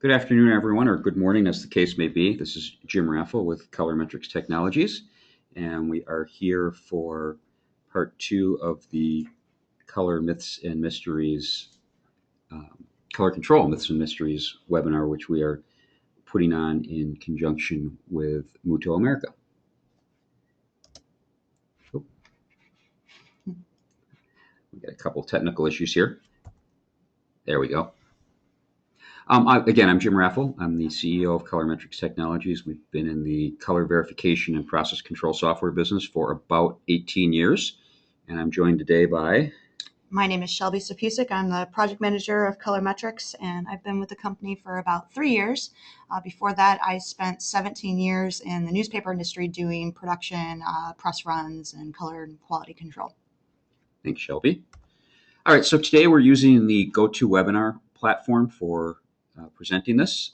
Good afternoon, everyone, or good morning, as the case may be. This is Jim Raffel with ColorMetrix Technologies, and we are here for part two of the Color Myths and Mysteries, Color Control Myths and Mysteries webinar, which we are putting on in conjunction with Mutoh America. Oh, we got a couple technical issues here. There we go. Again, I'm Jim Raffel. I'm the CEO of ColorMetrix Technologies. We've been in the color verification and process control software business for about 18 years. And I'm joined today by... My name is Shelby Sapusik. I'm the project manager of ColorMetrix, and I've been with the company for about 3 years. Before that, I spent 17 years in the newspaper industry doing production, press runs, and color and quality control. Thanks, Shelby. All right, so today we're using the GoToWebinar platform for presenting this.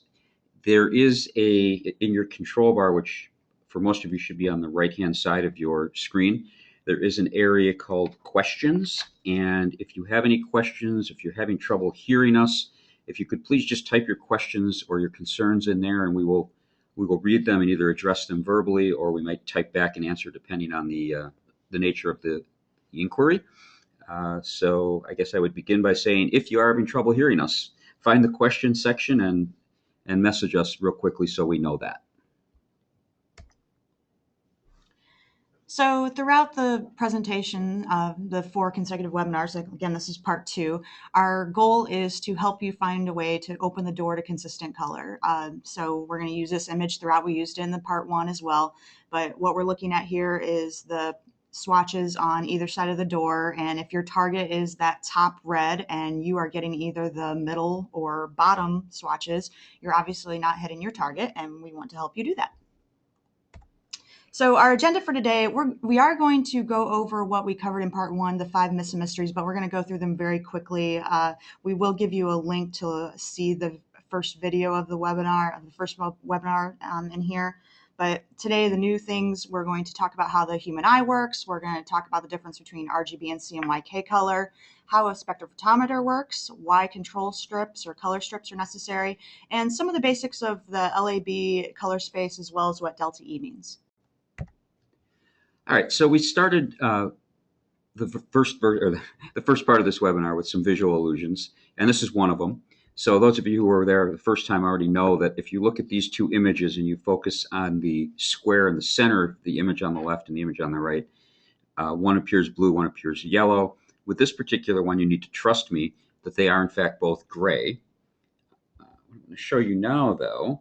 There is in your control bar, which for most of you should be on the right-hand side of your screen, there is an area called questions. And if you have any questions, if you're having trouble hearing us, if you could please just type your questions or your concerns in there, and we will read them and either address them verbally, or we might type back and answer depending on the nature of the inquiry. So I guess I would begin by saying, if you are having trouble hearing us, find the question section and message us real quickly so we know that. So throughout the presentation of the 4 consecutive webinars, again, this is part 2, our goal is to help you find a way to open the door to consistent color. So we're going to use this image throughout. We used it in the part 1 as well. But what we're looking at here is the swatches on either side of the door, and if your target is that top red and you are getting either the middle or bottom swatches, you're obviously not hitting your target, and we want to help you do that. So our agenda for today, we are going to go over what we covered in part 1, the 5 myths and mysteries, but we're going to go through them very quickly. We will give you a link to see the first video of the webinar, in here. But today, the new things, we're going to talk about how the human eye works. We're going to talk about the difference between RGB and CMYK color, how a spectrophotometer works, why control strips or color strips are necessary, and some of the basics of the LAB color space, as well as what delta E means. All right, so we started the first part of this webinar with some visual illusions, and this is one of them. So those of you who were there the first time already know that if you look at these 2 images and you focus on the square in the center, the image on the left and the image on the right, one appears blue, one appears yellow. With this particular one, you need to trust me that they are in fact both gray. I'm going to show you now, though,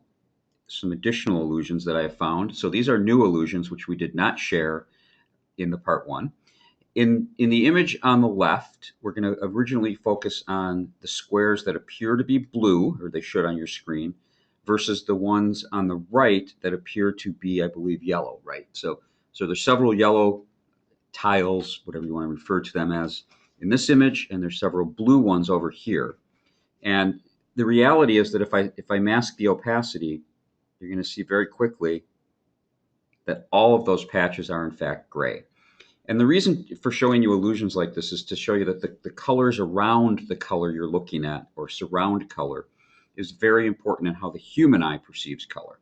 some additional illusions that I have found. So these are new illusions, which we did not share in the part 1. In the image on the left, we're going to originally focus on the squares that appear to be blue, or they should on your screen, versus the ones on the right that appear to be, I believe, yellow, right? So there's several yellow tiles, whatever you want to refer to them as, in this image, and there's several blue ones over here. And the reality is that if I mask the opacity, you're going to see very quickly that all of those patches are in fact gray. And the reason for showing you illusions like this is to show you that the colors around the color you're looking at, or surround color, is very important in how the human eye perceives color.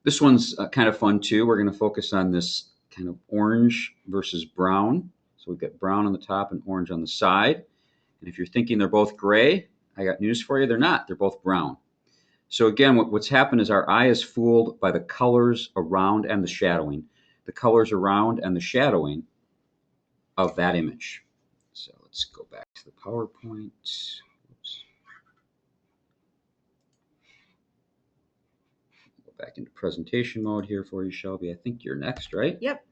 This one's kind of fun too. We're going to focus on this kind of orange versus brown. So we've got brown on the top and orange on the side. And if you're thinking they're both gray, I got news for you. They're not. They're both brown. So again, what's happened is our eye is fooled by the colors around and the shadowing. The colors around and the shadowing of that image. So let's go back to the PowerPoint. Oops. Go back into presentation mode here for you, Shelby. I think you're next, right? Yep.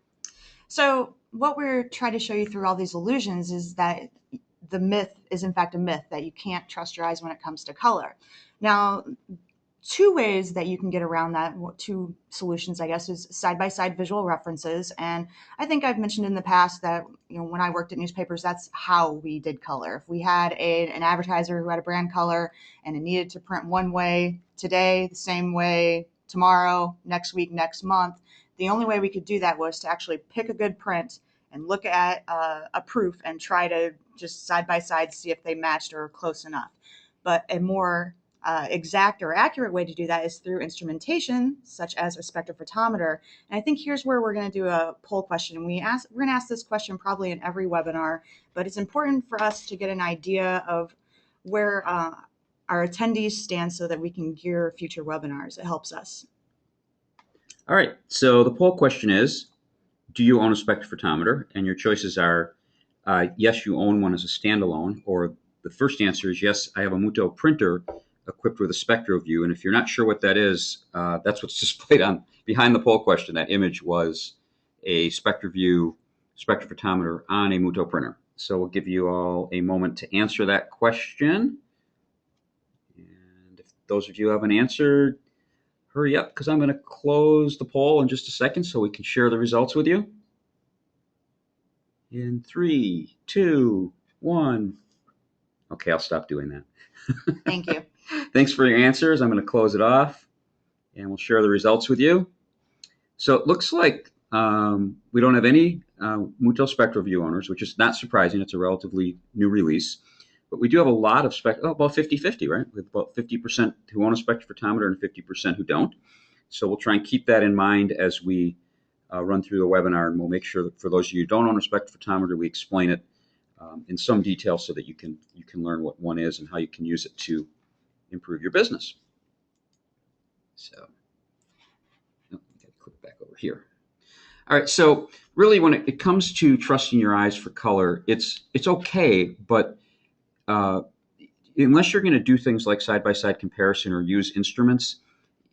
So what we're trying to show you through all these illusions is that the myth is in fact a myth, that you can't trust your eyes when it comes to color. Now, 2 ways that you can get around that, 2 solutions, I guess, is side-by-side visual references. And I think I've mentioned in the past that, when I worked at newspapers, that's how we did color. If we had an advertiser who had a brand color and it needed to print one way today, the same way tomorrow, next week, next month, the only way we could do that was to actually pick a good print and look at a proof and try to just side-by-side see if they matched or were close enough. But a more exact or accurate way to do that is through instrumentation, such as a spectrophotometer. And I think here's where we're going to do a poll question. We're going to ask this question probably in every webinar, but it's important for us to get an idea of where our attendees stand so that we can gear future webinars. It helps us. All right, so the poll question is, do you own a spectrophotometer? And your choices are, yes, you own one as a standalone, or the first answer is, yes, I have a Mutoh printer equipped with a SpectroView. And if you're not sure what that is, that's what's displayed on behind the poll question. That image was a SpectroView spectrophotometer on a Mutoh printer. So we'll give you all a moment to answer that question. And if those of you who haven't answered, hurry up, because I'm going to close the poll in just a second so we can share the results with you. In 3, 2, 1. Okay, I'll stop doing that. Thank you. Thanks for your answers. I'm going to close it off, and we'll share the results with you. So it looks like we don't have any Mutoh SpectroView owners, which is not surprising. It's a relatively new release. But we do have a lot of about 50-50, right? With about 50% who own a spectrophotometer and 50% who don't. So we'll try and keep that in mind as we run through the webinar, and we'll make sure that for those of you who don't own a spectrophotometer, we explain it in some detail so that you can learn what one is and how you can use it to improve your business. So, we got to click back over here. All right, so really when it comes to trusting your eyes for color, it's okay, but unless you're going to do things like side-by-side comparison or use instruments,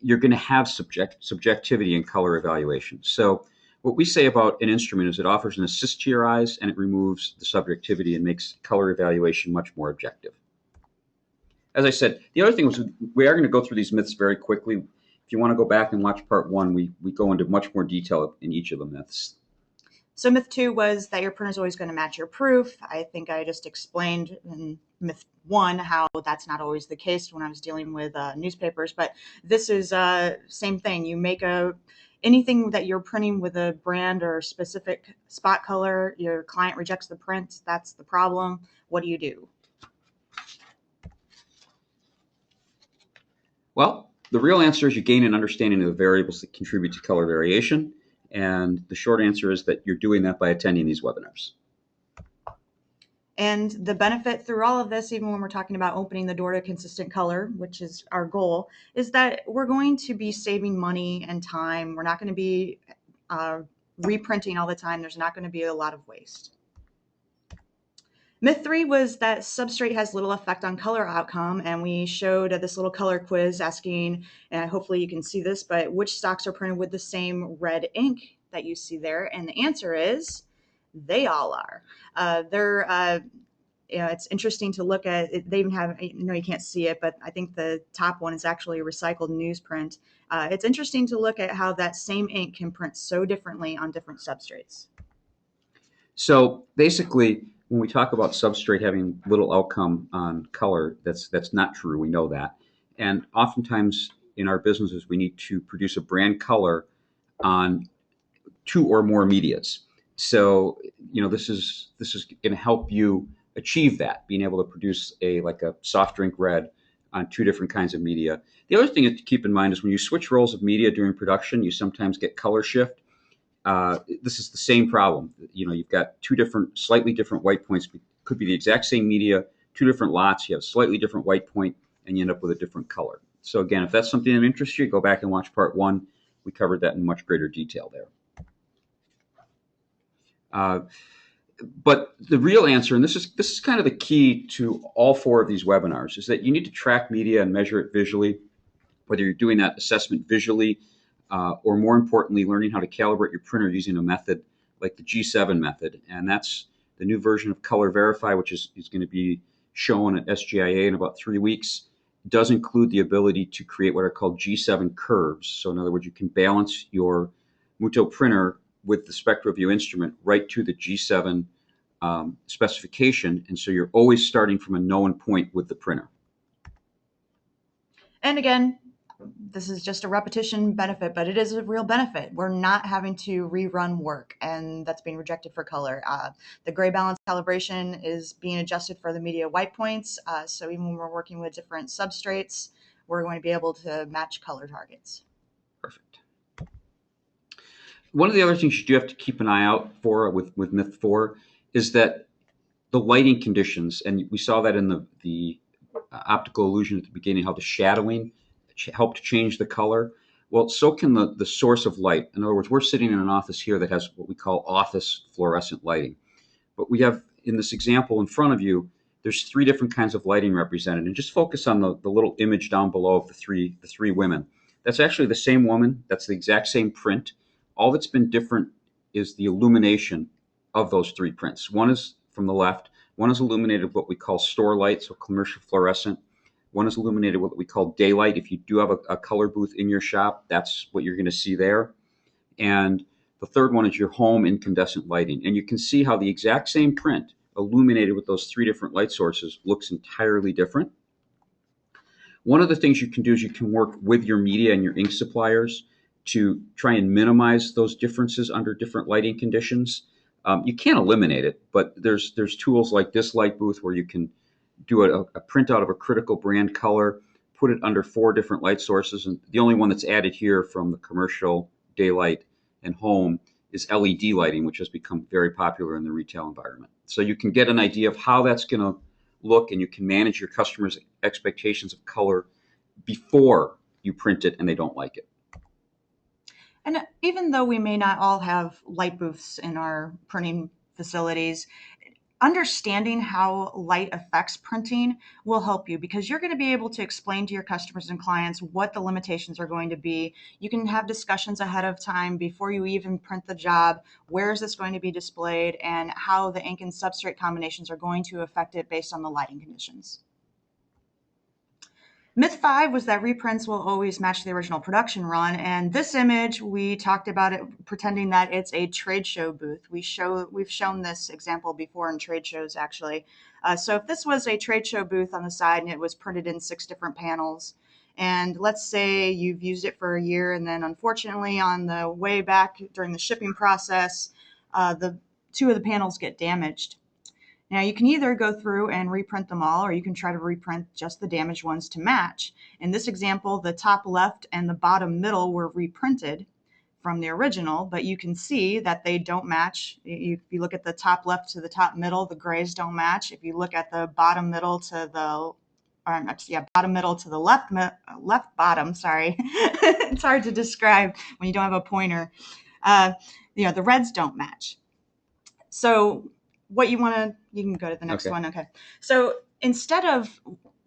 you're going to have subjectivity in color evaluation. So what we say about an instrument is it offers an assist to your eyes and it removes the subjectivity and makes color evaluation much more objective. As I said, the other thing was we are going to go through these myths very quickly. If you want to go back and watch part 1, we go into much more detail in each of the myths. So myth 2 was that your printer is always going to match your proof. I think I just explained in myth 1 how that's not always the case when I was dealing with newspapers. But this is same thing. You make anything that you're printing with a brand or specific spot color, your client rejects the print. That's the problem. What do you do? Well, the real answer is you gain an understanding of the variables that contribute to color variation. And the short answer is that you're doing that by attending these webinars. And the benefit through all of this, even when we're talking about opening the door to consistent color, which is our goal, is that we're going to be saving money and time. We're not going to be reprinting all the time. There's not going to be a lot of waste. Myth 3 was that substrate has little effect on color outcome, and we showed this little color quiz asking, and hopefully you can see this, but which stocks are printed with the same red ink that you see there? And the answer is they all are. It's interesting to look at. They even have, you can't see it, but I think the top one is actually a recycled newsprint. It's interesting to look at how that same ink can print so differently on different substrates. So basically, when we talk about substrate having little outcome on color, that's not true. We know that. And oftentimes in our businesses, we need to produce a brand color on 2 or more medias. So, this is going to help you achieve that, being able to produce a soft drink red on 2 different kinds of media. The other thing to keep in mind is when you switch rolls of media during production, you sometimes get color shift. This is the same problem. You've got 2 slightly different white points. Could be the exact same media, 2 different lots. You have a slightly different white point, and you end up with a different color. So again, if that's something that interests you, go back and watch part 1. We covered that in much greater detail there. But the real answer, and this is kind of the key to all 4 of these webinars, is that you need to track media and measure it visually, whether you're doing that assessment visually, or more importantly, learning how to calibrate your printer using a method like the G7 method. And that's the new version of ColorVerify, which is going to be shown at SGIA in about 3 weeks. It does include the ability to create what are called G7 curves. So in other words, you can balance your Mutoh printer with the SpectroView instrument right to the G7 specification. And so you're always starting from a known point with the printer. And again, This is just a repetition benefit, but it is a real benefit. We're not having to rerun work, and that's being rejected for color. The gray balance calibration is being adjusted for the media white points. So even when we're working with different substrates, we're going to be able to match color targets. Perfect. One of the other things you do have to keep an eye out for with Myth 4 is that the lighting conditions, and we saw that in the optical illusion at the beginning, how the shadowing helped change the color. Well, so can the source of light. In other words, we're sitting in an office here that has what we call office fluorescent lighting. But we have, in this example in front of you, there's three different kinds of lighting represented. And just focus on the little image down below of the three women. That's actually the same woman. That's the exact same print. All that's been different is the illumination of those three prints. One is from the left. One is illuminated with what we call store light, so commercial fluorescent. One is illuminated with what we call daylight. If you do have a color booth in your shop, that's what you're going to see there. And the third one is your home incandescent lighting. And you can see how the exact same print illuminated with those three different light sources looks entirely different. One of the things you can do is you can work with your media and your ink suppliers to try and minimize those differences under different lighting conditions. You can't eliminate it, but there's tools like this light booth where you can do a printout of a critical brand color, put it under 4 different light sources, and the only one that's added here from the commercial, daylight, and home is LED lighting, which has become very popular in the retail environment. So you can get an idea of how that's going to look, and you can manage your customers' expectations of color before you print it and they don't like it. And even though we may not all have light booths in our printing facilities, understanding how light affects printing will help you, because you're going to be able to explain to your customers and clients what the limitations are going to be. You can have discussions ahead of time before you even print the job. Where is this going to be displayed, and how the ink and substrate combinations are going to affect it based on the lighting conditions. Myth 5 was that reprints will always match the original production run, and this image, we talked about it pretending that it's a trade show booth. We've shown this example before in trade shows, actually. So if this was a trade show booth on the side and it was printed in 6 different panels, and let's say you've used it for a year, and then unfortunately on the way back during the shipping process, the 2 of the panels get damaged. Now you can either go through and reprint them all, or you can try to reprint just the damaged ones to match. In this example, the top left and the bottom middle were reprinted from the original, but you can see that they don't match. If you look at the top left to the top middle, the grays don't match. If you look at the bottom middle to the bottom middle to the left bottom, sorry. It's hard to describe when you don't have a pointer. The reds don't match. So what you can go to the next one. Okay. So instead of,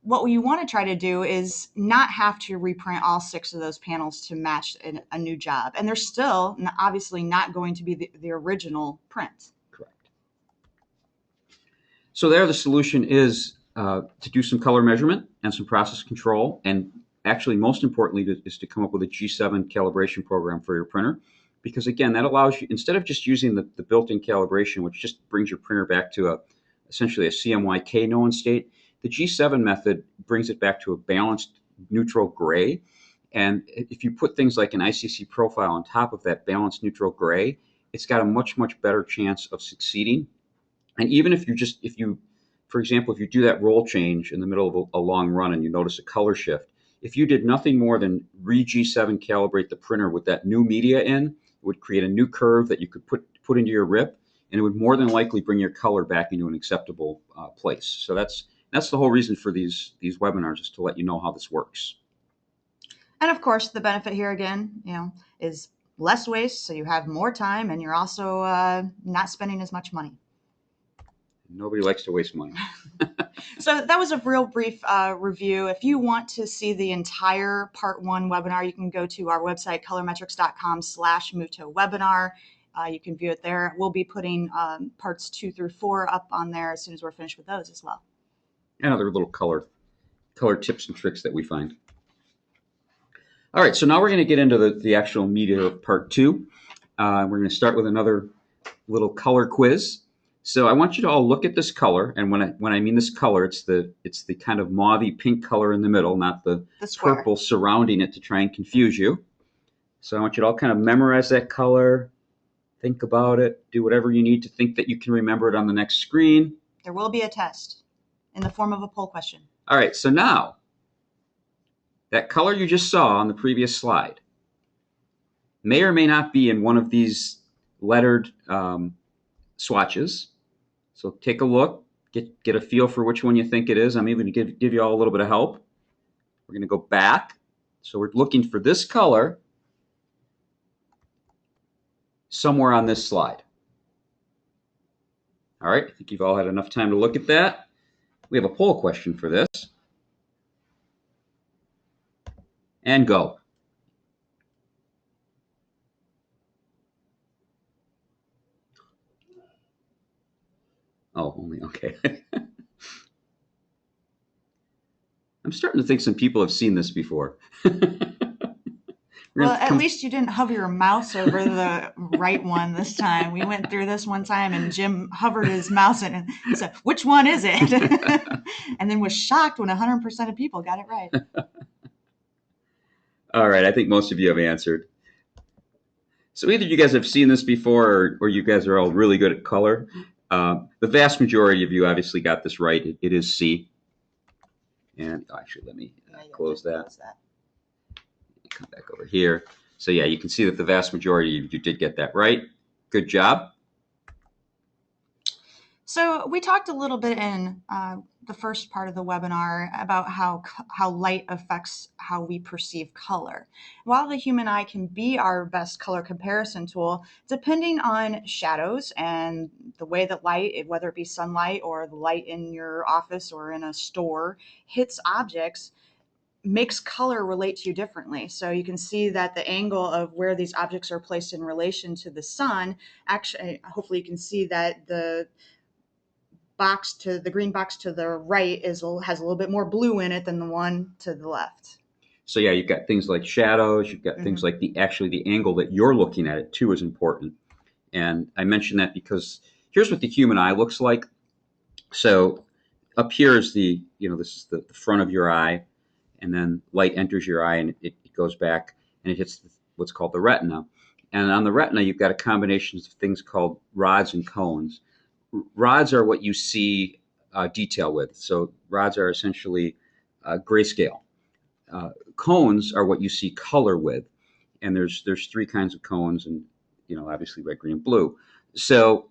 what you want to try to do is not have to reprint all 6 of those panels to match a new job. And they're still obviously not going to be the original print. Correct. So there the solution is to do some color measurement and some process control. And actually, most importantly, is to come up with a G7 calibration program for your printer. Because again, that allows you, instead of just using the built-in calibration, which just brings your printer back to essentially a CMYK known state, the G7 method brings it back to a balanced neutral gray. And if you put things like an ICC profile on top of that balanced neutral gray, it's got a much, much better chance of succeeding. And even if you, for example, if you do that roll change in the middle of a long run and you notice a color shift, if you did nothing more than re-G7 calibrate the printer with that new media in, it would create a new curve that you could put into your RIP, and it would more than likely bring your color back into an acceptable place. So that's the whole reason for these webinars, is to let you know how this works. And of course, the benefit here again, is less waste, so you have more time, and you're also not spending as much money. Nobody likes to waste money. So that was a real brief review. If you want to see the entire Part 1 webinar, you can go to our website, colormetrix.com/Mutoh webinar. You can view it there. We'll be putting parts 2 through 4 up on there as soon as we're finished with those as well. And other little color tips and tricks that we find. All right, so now we're going to get into the actual meat of Part 2. We're going to start with another little color quiz. So I want you to all look at this color, and when I mean this color, it's the kind of mauvey pink color in the middle, not the square. purple surrounding it to try and confuse you. So I want you to all kind of memorize that color, think about it, do whatever you need to think that you can remember it on the next screen. There will be a test in the form of a poll question. All right, so now that color you just saw on the previous slide may or may not be in one of these lettered swatches. So take a look, get a feel for which one you think it is. I'm even going to give you all a little bit of help. We're going to go back. So we're looking for this color somewhere on this slide. All right, I think you've all had enough time to look at that. We have a poll question for this. And go. Oh, only, okay. I'm starting to think some people have seen this before. Well, at least you didn't hover your mouse over the right one this time. We went through this one time and Jim hovered his mouse and said, which one is it? And then was shocked when 100% of people got it right. All right, I think most of you have answered. So either you guys have seen this before or you guys are all really good at color. The vast majority of you obviously got this right. It is C. And actually, let me close that. Come back over here. So yeah, you can see that the vast majority of you did get that right. Good job. So we talked a little bit in the first part of the webinar about how light affects how we perceive color. While the human eye can be our best color comparison tool, depending on shadows and the way that light, whether it be sunlight or the light in your office or in a store, hits objects, makes color relate to you differently. So you can see that the angle of where these objects are placed in relation to the sun, actually, hopefully you can see that the green box to the right has a little bit more blue in it than the one to the left. So yeah, you've got things like shadows, you've got things like the angle that you're looking at it too is important. And I mention that because here's what the human eye looks like. So up here is this is the front of your eye, and then light enters your eye and it goes back and it hits what's called the retina. And on the retina, you've got a combination of things called rods and cones. Rods are what you see detail with. So rods are essentially grayscale. Cones are what you see color with. And there's three kinds of cones, and obviously red, green, and blue. So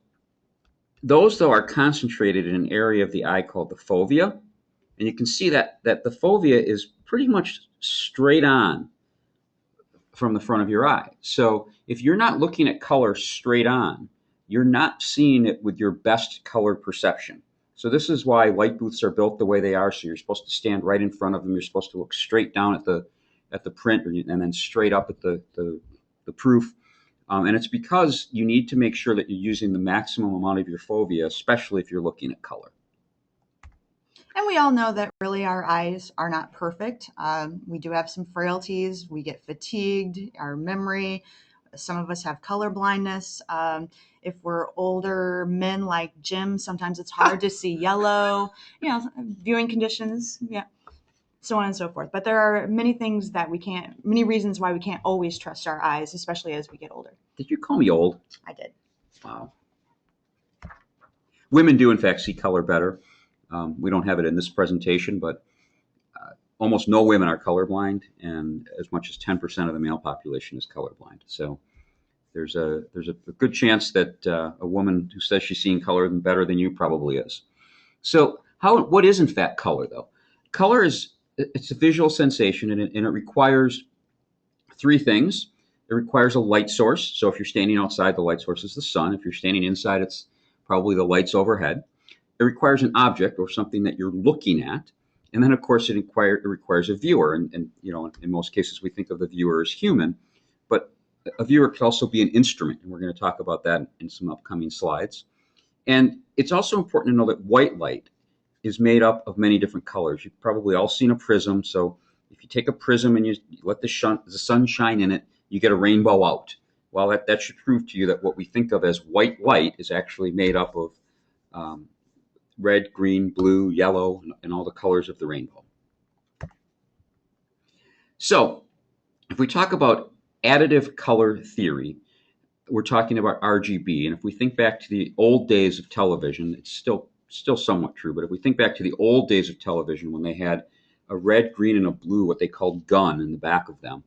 those, though, are concentrated in an area of the eye called the fovea. And you can see that the fovea is pretty much straight on from the front of your eye. So if you're not looking at color straight on, you're not seeing it with your best color perception. So this is why light booths are built the way they are. So you're supposed to stand right in front of them. You're supposed to look straight down at the print and then straight up at the proof. And it's because you need to make sure that you're using the maximum amount of your fovea, especially if you're looking at color. And we all know that really our eyes are not perfect. We do have some frailties. We get fatigued, our memory. Some of us have color blindness. If we're older men like Jim, sometimes it's hard to see yellow, viewing conditions, so on and so forth. But there are many reasons why we can't always trust our eyes, especially as we get older. Did you call me old? I did. Wow. Women do, in fact, see color better. We don't have it in this presentation, but almost no women are colorblind, and as much as 10% of the male population is colorblind. So there's a good chance that a woman who says she's seeing color better than you probably is. So what is in fact color, though? Color it's a visual sensation, and it requires three things. It requires a light source. So if you're standing outside, the light source is the sun. If you're standing inside, it's probably the lights overhead. It requires an object or something that you're looking at. And then, of course, it requires a viewer. And in most cases, we think of the viewer as human. But a viewer could also be an instrument. And we're going to talk about that in some upcoming slides. And it's also important to know that white light is made up of many different colors. You've probably all seen a prism. So if you take a prism and you let the sun shine in it, you get a rainbow out. Well, that should prove to you that what we think of as white light is actually made up of red, green, blue, yellow, and all the colors of the rainbow. So if we talk about additive color theory, we're talking about RGB. And if we think back to the old days of television, it's still somewhat true, but if we think back to the old days of television when they had a red, green, and a blue, what they called gun in the back of them,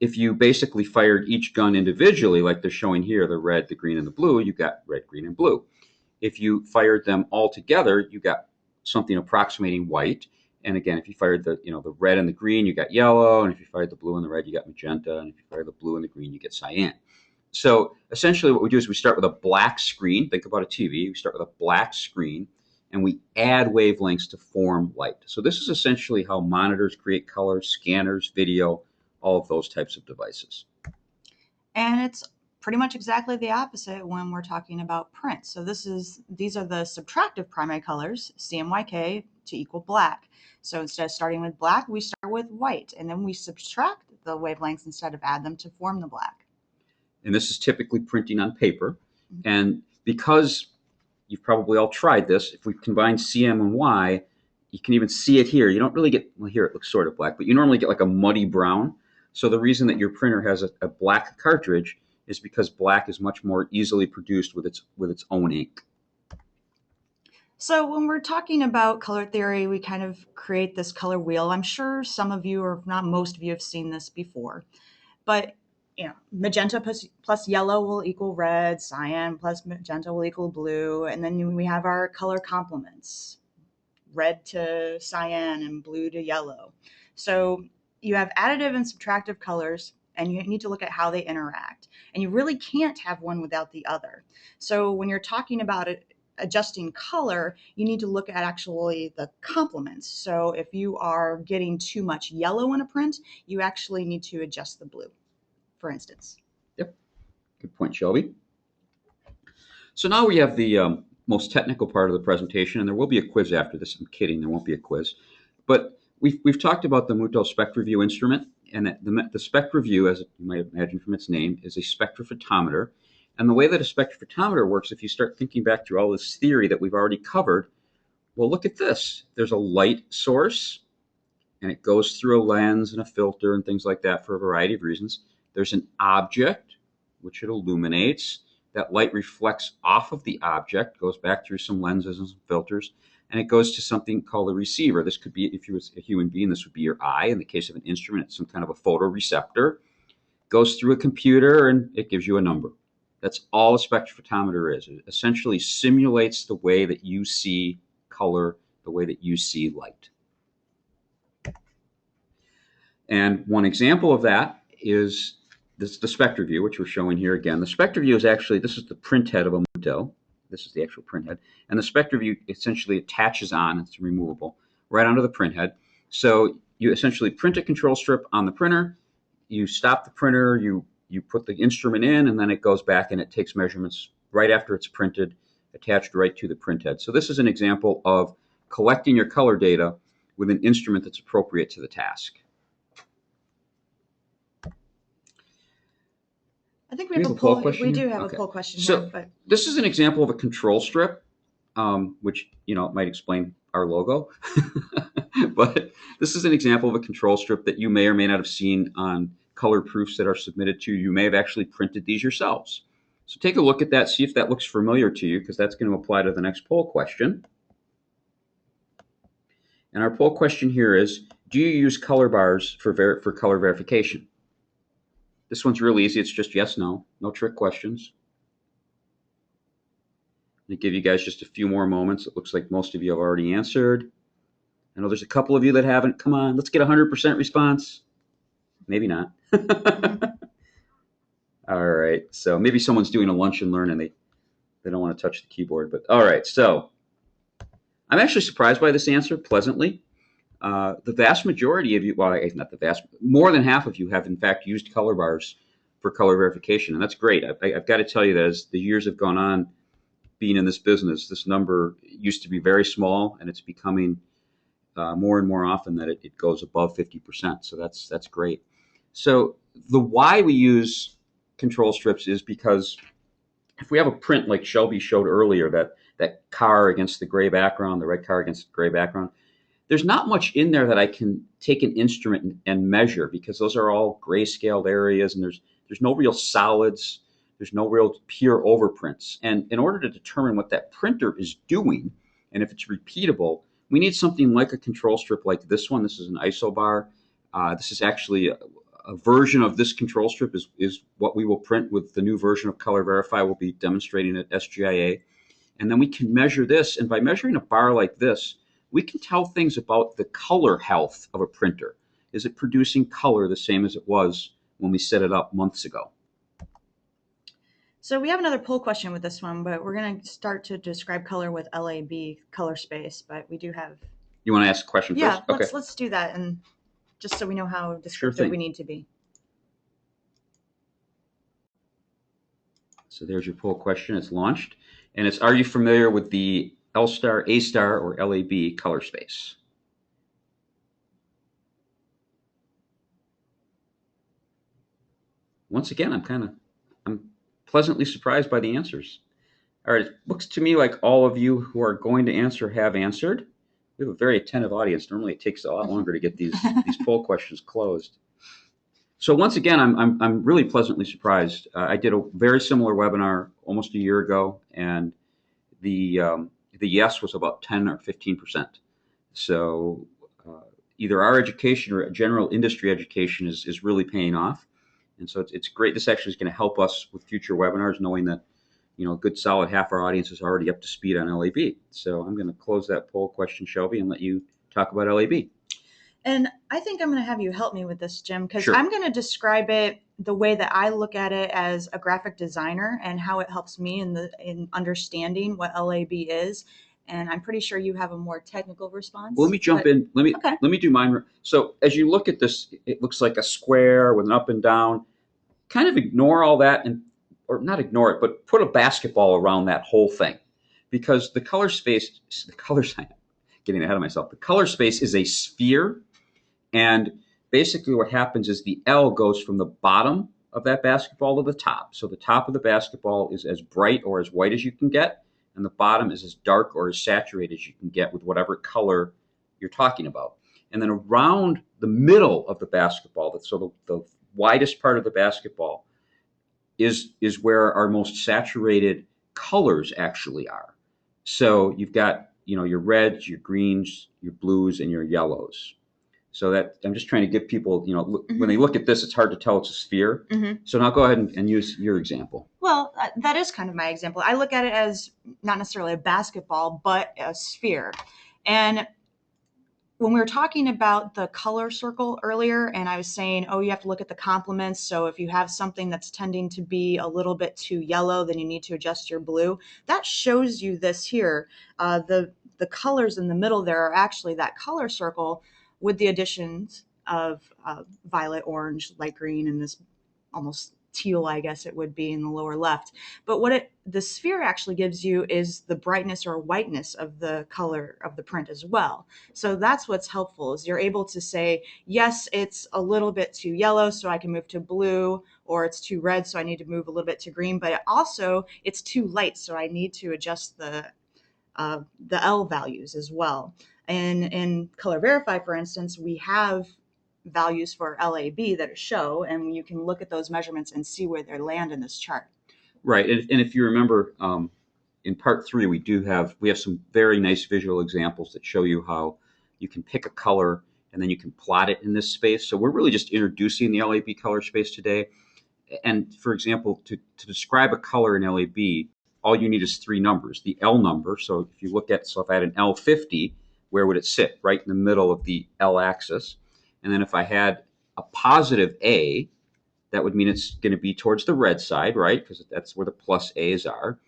if you basically fired each gun individually, like they're showing here, the red, the green, and the blue, you got red, green, and blue. If you fired them all together, you got something approximating white. And again, if you fired the red and the green, you got yellow. And if you fired the blue and the red, you got magenta. And if you fired the blue and the green, you get cyan. So essentially what we do is we start with a black screen. Think about a TV. We start with a black screen, and we add wavelengths to form light. So this is essentially how monitors create color, scanners, video, all of those types of devices. And it's pretty much exactly the opposite when we're talking about print. So these are the subtractive primary colors, CMYK, to equal black. So instead of starting with black, we start with white, and then we subtract the wavelengths instead of add them to form the black. And this is typically printing on paper. And because you've probably all tried this, if we combine CM and Y, you can even see it here. You don't really get, well, here it looks sort of black, but you normally get like a muddy brown. So the reason that your printer has a black cartridge is because black is much more easily produced with its own ink. So when we're talking about color theory, we kind of create this color wheel. I'm sure some of you, or if not most of you, have seen this before. But magenta plus yellow will equal red, cyan plus magenta will equal blue, and then we have our color complements, red to cyan and blue to yellow. So you have additive and subtractive colors, and you need to look at how they interact. And you really can't have one without the other. So when you're talking about it, adjusting color, you need to look at actually the complements. So if you are getting too much yellow in a print, you actually need to adjust the blue, for instance. Yep, good point, Shelby. So now we have the most technical part of the presentation, and there will be a quiz after this. I'm kidding, there won't be a quiz. But we've talked about the Mutoh SpectraView instrument, and the SpectraView, as you might imagine from its name, is a spectrophotometer. And the way that a spectrophotometer works, if you start thinking back through all this theory that we've already covered, well, look at this. There's a light source, and it goes through a lens and a filter and things like that for a variety of reasons. There's an object, which it illuminates. That light reflects off of the object, goes back through some lenses and some filters, and it goes to something called a receiver. This could be, if you was a human being, this would be your eye. In the case of an instrument, it's some kind of a photoreceptor. Goes through a computer, and it gives you a number. That's all a spectrophotometer is. It essentially simulates the way that you see color, the way that you see light. And one example of that is the SpectraView, which we're showing here again. The SpectraView is actually, this is the print head of a Mutoh. This is the actual print head. And the SpectraView essentially attaches on, it's removable, right onto the print head. So you essentially print a control strip on the printer, you stop the printer, you put the instrument in, and then it goes back and it takes measurements right after it's printed, attached right to the print head. So this is an example of collecting your color data with an instrument that's appropriate to the task. I think we have a poll question. We do have okay. A poll question so here. But this is an example of a control strip, which might explain our logo. But this is an example of a control strip that you may or may not have seen on color proofs that are submitted to you. You may have actually printed these yourselves. So take a look at that, see if that looks familiar to you, because that's going to apply to the next poll question. And our poll question here is, do you use color bars for color verification? This one's real easy. It's just yes, no. No trick questions. I'm going to give you guys just a few more moments. It looks like most of you have already answered. I know there's a couple of you that haven't. Come on, let's get 100% response. Maybe not. All right. So maybe someone's doing a lunch and learn and they don't want to touch the keyboard. But all right. So I'm actually surprised by this answer pleasantly. The vast majority of you, well, not the vast, more than half of you have in fact used color bars for color verification. And that's great. I've got to tell you that as the years have gone on being in this business, this number used to be very small, and it's becoming more and more often that it goes above 50%. So that's great. So the why we use control strips is because if we have a print like Shelby showed earlier that that car against the gray background, the red car against the gray background. There's not much in there that I can take an instrument and measure, because those are all grayscaled areas, and there's no real solids, there's no real pure overprints. And in order to determine what that printer is doing and if it's repeatable, we need something like a control strip like this one. This is an isobar. This is actually a version of this control strip is what we will print with the new version of ColorVerify. We'll be demonstrating at SGIA. And then we can measure this, and by measuring a bar like this, we can tell things about the color health of a printer. Is it producing color the same as it was when we set it up months ago? So we have another poll question with this one, but we're going to start to describe color with LAB color space. But we do have. You want to ask a question first? Yeah, Okay. let's do that, and just so we know how descriptive thing. we need to be. So there's your poll question. It's launched, and it's: are you familiar with the L star, A star, or LAB color space? Once again, I'm pleasantly surprised by the answers. All right, it looks to me like all of you who are going to answer have answered. We have a very attentive audience. Normally it takes a lot longer to get these poll questions closed. So once again, I'm really pleasantly surprised. I did a very similar webinar almost a year ago, and the yes was about 10 or 15%. So either our education or general industry education is really paying off. And so it's great. This actually is going to help us with future webinars, knowing that a good solid half our audience is already up to speed on LAB. So I'm going to close that poll question, Shelby, and let you talk about LAB. And I think I'm going to have you help me with this, Jim, because Sure. I'm going to describe it the way that I look at it as a graphic designer and how it helps me in understanding what LAB is. And I'm pretty sure you have a more technical response. Well, let me jump in. Let me do mine. So as you look at this, it looks like a square with an up and down. Kind of ignore all that, or not ignore it, but put a basketball around that whole thing, because the color space, getting ahead of myself. The color space is a sphere, and basically what happens is the L goes from the bottom of that basketball to the top. So the top of the basketball is as bright or as white as you can get, and the bottom is as dark or as saturated as you can get with whatever color you're talking about. And then around the middle of the basketball, so the widest part of the basketball, is where our most saturated colors actually are. So you've got your reds, your greens, your blues, and your yellows. So that I'm just trying to give people, when they look at this, it's hard to tell it's a sphere. Mm-hmm. So now go ahead and use your example. Well, that is kind of my example. I look at it as not necessarily a basketball, but a sphere. And when we were talking about the color circle earlier, and I was saying, oh, you have to look at the complements. So if you have something that's tending to be a little bit too yellow, then you need to adjust your blue. That shows you this here. The colors in the middle there are actually that color circle with the additions of violet, orange, light green, and this almost teal, I guess it would be in the lower left. But what the sphere actually gives you is the brightness or whiteness of the color of the print as well. So that's what's helpful, is you're able to say, yes, it's a little bit too yellow, so I can move to blue, or it's too red, so I need to move a little bit to green, but also it's too light, so I need to adjust the L values as well. And in ColorVerify, for instance, we have values for LAB that show, and you can look at those measurements and see where they land in this chart. Right, and if you remember, in part 3, we have some very nice visual examples that show you how you can pick a color and then you can plot it in this space. So we're really just introducing the LAB color space today. And for example, to describe a color in LAB, all you need is 3 numbers. The L number, so if I had an L50, where would it sit? Right in the middle of the L axis. And then if I had a positive A, that would mean it's going to be towards the red side, right? Because that's where the plus A's are.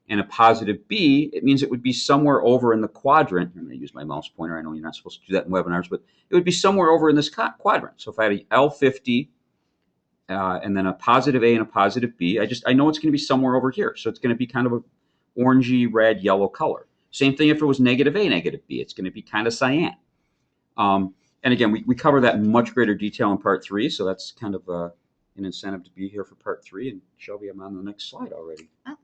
And a positive B, it means it would be somewhere over in the quadrant. I'm going to use my mouse pointer. I know you're not supposed to do that in webinars, but it would be somewhere over in this quadrant. So if I had an L50 and then a positive A and a positive B, I know it's going to be somewhere over here. So it's going to be kind of a orangey, red, yellow color. Same thing if it was negative A, negative B. It's going to be kind of cyan. And again, we cover that in much greater detail in part 3. So that's kind of an incentive to be here for part 3. And Shelby, I'm on the next slide already. Oh.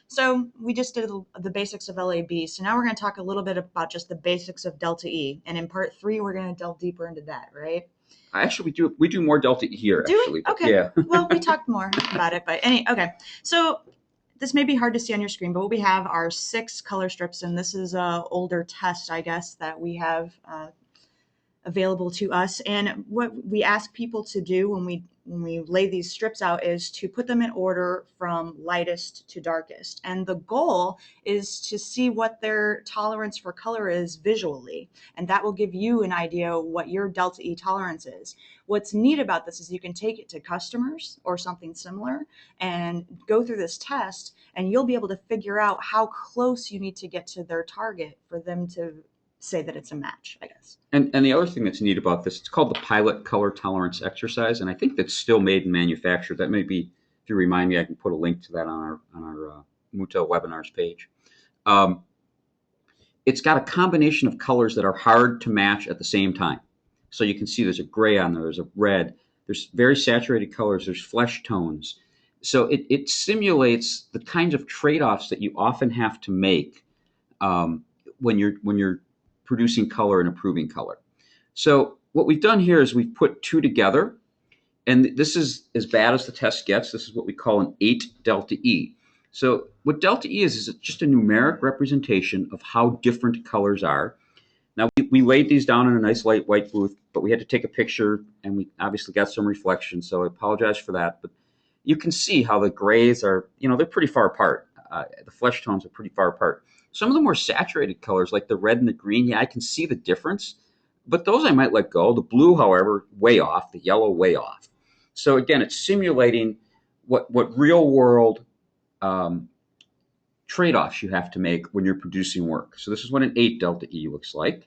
So we just did the basics of LAB. So now we're going to talk a little bit about just the basics of delta E. And in part 3, we're going to delve deeper into that, right? Actually, we do more delta E here. Do Actually, we? Okay. yeah. Well, we talked more about it, but okay. So this may be hard to see on your screen, but what we have are 6 color strips, and this is a older test, I guess, that we have available to us. And what we ask people to do when we lay these strips out is to put them in order from lightest to darkest. And the goal is to see what their tolerance for color is visually. And that will give you an idea what your delta E tolerance is. What's neat about this is you can take it to customers or something similar and go through this test, and you'll be able to figure out how close you need to get to their target for them to say that it's a match, I guess. And the other thing that's neat about this, it's called the pilot color tolerance exercise, and I think that's still made and manufactured. That may be, if you remind me, I can put a link to that on our Mutoh webinars page. It's got a combination of colors that are hard to match at the same time. So you can see there's a gray on there, there's a red, there's very saturated colors, there's flesh tones. So it simulates the kinds of trade-offs that you often have to make when you're producing color and improving color. So what we've done here is we've put 2 together, and this is as bad as the test gets. This is what we call an 8 delta E. So what delta E is just a numeric representation of how different colors are. Now, we laid these down in a nice light white booth, but we had to take a picture, and we obviously got some reflection, so I apologize for that. But you can see how the grays are, they're pretty far apart. The flesh tones are pretty far apart. Some of the more saturated colors, like the red and the green, yeah, I can see the difference, but those I might let go. The blue, however, way off. The yellow, way off. So again, it's simulating what real world trade-offs you have to make when you're producing work. So this is what an 8 delta E looks like.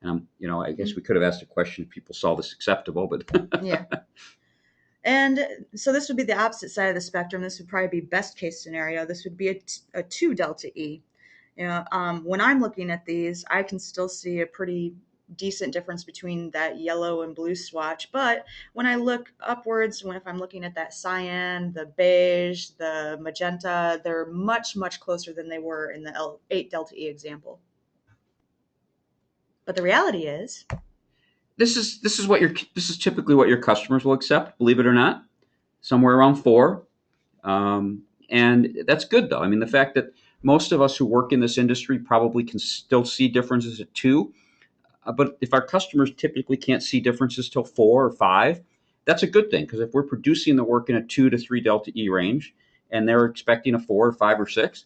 And I guess we could have asked a question if people saw this acceptable, but yeah. And so this would be the opposite side of the spectrum. This would probably be best case scenario. This would be a 2 delta E. When I'm looking at these, I can still see a pretty decent difference between that yellow and blue swatch. But when I look upwards, if I'm looking at that cyan, the beige, the magenta, they're much, much closer than they were in the 8 delta E example. But the reality is, this is typically what your customers will accept, believe it or not, somewhere around 4. And that's good, though. I mean, the fact that most of us who work in this industry probably can still see differences at 2. But if our customers typically can't see differences till 4 or 5, that's a good thing, because if we're producing the work in a 2 to 3 delta E range and they're expecting a 4 or 5 or 6,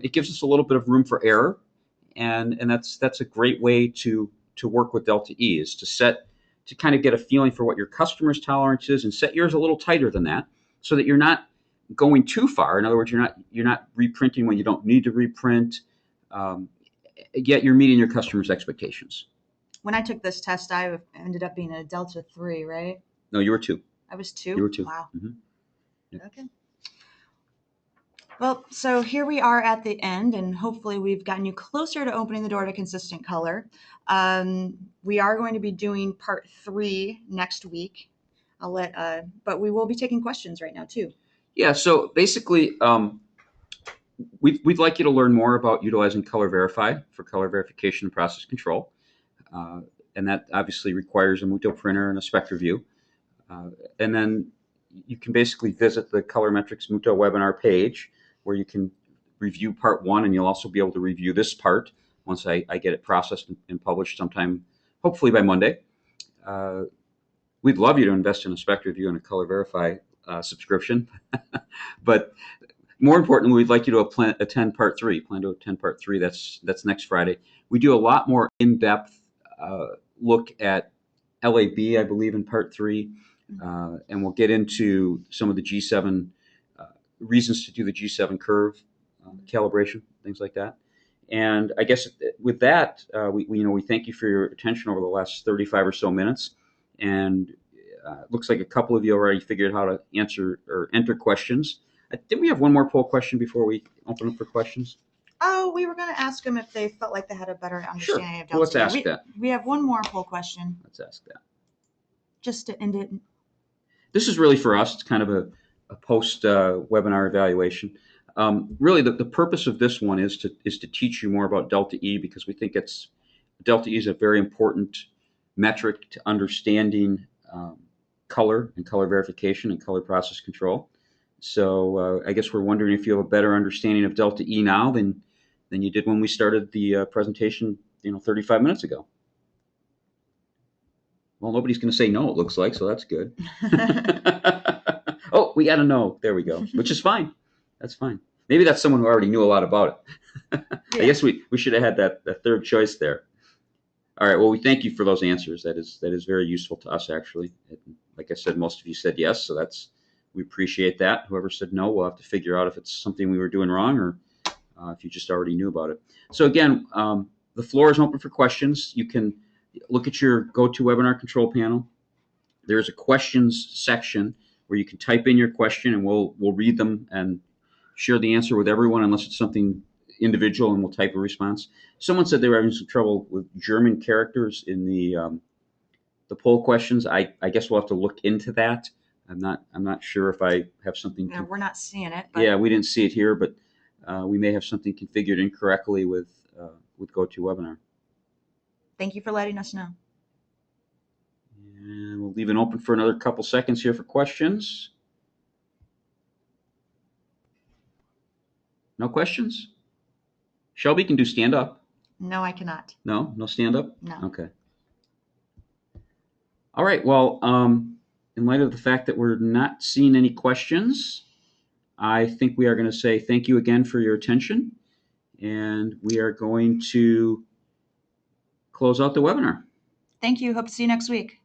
it gives us a little bit of room for error. And that's a great way to work with delta E, is to kind of get a feeling for what your customer's tolerance is and set yours a little tighter than that, so that you're not going too far. In other words, you're not reprinting when you don't need to reprint, yet you're meeting your customer's expectations. When I took this test, I ended up being a delta 3, right? No, you were 2. I was 2? You were 2. Wow. Mm-hmm. Yeah. Okay. Well, so here we are at the end, and hopefully we've gotten you closer to opening the door to consistent color. We are going to be doing part 3 next week. But we will be taking questions right now too. Yeah. So basically, we'd like you to learn more about utilizing ColorVerify for color verification and process control, and that obviously requires a Mutoh printer and a SpectraView. And then you can basically visit the ColorMetrix Mutoh webinar page, where you can review part 1, and you'll also be able to review this part once I get it processed and published sometime, hopefully by Monday. We'd love you to invest in a SpectraView and a ColorVerify subscription, but more importantly, we'd like you to attend part 3. Plan to attend part 3. That's next Friday. We do a lot more in-depth look at LAB, I believe, in part 3, and we'll get into some of the G7 reasons to do the G7 curve calibration, things like that. And I guess with that, we thank you for your attention over the last 35 or so minutes. And it looks like a couple of you already figured out how to answer or enter questions. Did we have one more poll question before we open up for questions? Oh, we were going to ask them if they felt like they had a better understanding of delta. Well, let's ask that. We have one more poll question. Let's ask that. Just to end it. This is really for us. It's kind of a post-webinar evaluation. Really, the purpose of this one is to teach you more about delta E, because we think delta E is a very important metric to understanding color and color verification and color process control. So I guess we're wondering if you have a better understanding of delta E now than you did when we started the presentation, 35 minutes ago. Well, nobody's going to say no, it looks like, so that's good. Oh, we got a no. There we go, which is fine. That's fine. Maybe that's someone who already knew a lot about it. I guess we should have had that third choice there. All right. Well, we thank you for those answers. That is very useful to us, actually. Like I said, most of you said yes, so we appreciate that. Whoever said no, we'll have to figure out if it's something we were doing wrong, or if you just already knew about it. So again, the floor is open for questions. You can look at your GoToWebinar control panel. There's a questions section where you can type in your question, and we'll read them and share the answer with everyone, unless it's something individual, and we'll type a response. Someone said they were having some trouble with German characters in the poll questions. I guess we'll have to look into that. I'm not sure if I have something. No, we're not seeing it. But yeah, we didn't see it here, but we may have something configured incorrectly with GoToWebinar. Thank you for letting us know. And we'll leave it open for another couple seconds here for questions. No questions? Shelby can do stand up. No, I cannot. No stand up? No. Okay. All right. Well, in light of the fact that we're not seeing any questions, I think we are going to say thank you again for your attention, and we are going to close out the webinar. Thank you. Hope to see you next week.